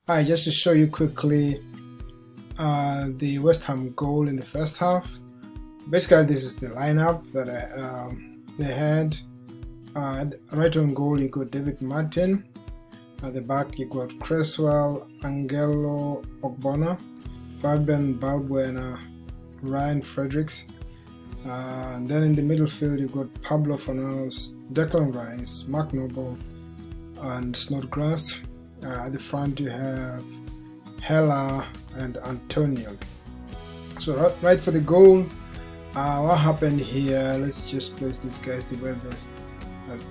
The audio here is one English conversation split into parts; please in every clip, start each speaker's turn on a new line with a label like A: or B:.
A: Alright, just to show you quickly the West Ham goal in the first half. Basically, this is the lineup that they had. Right on goal, you got David Martin. At the back, you got Cresswell, Angelo Ogbonna, Fabian Balbuena, Ryan Fredericks. And then in the middle field, you've got Pablo Fornals, Declan Rice, Mark Noble, and Snodgrass. At the front, you have Hela and Antonio. So right for the goal, what happened here? Let's just place these guys the way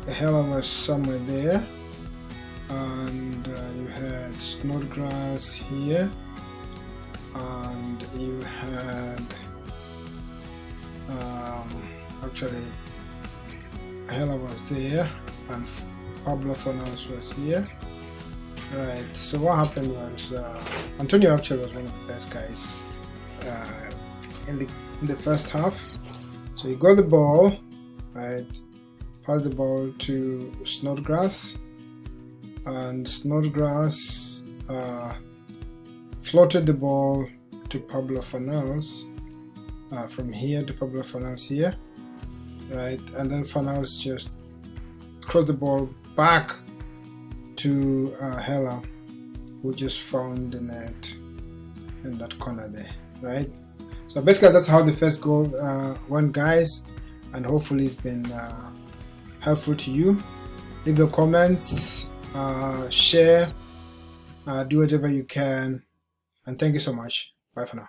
A: the Hela was somewhere there, and you had Snodgrass here, and you had actually Hela was there, and Pablo Fornals was here. Right, so what happened was Antonio actually was one of the best guys in the first half. So he got the ball, right, passed the ball to Snodgrass, and Snodgrass floated the ball to Pablo Fornals, from here to Pablo Fornals here, right, and then Fornals just crossed the ball back to Hela, who just found the net in that corner there, right? So basically that's how the first goal went, guys, and hopefully it's been helpful to you. Leave your comments, share, do whatever you can, and thank you so much. Bye for now.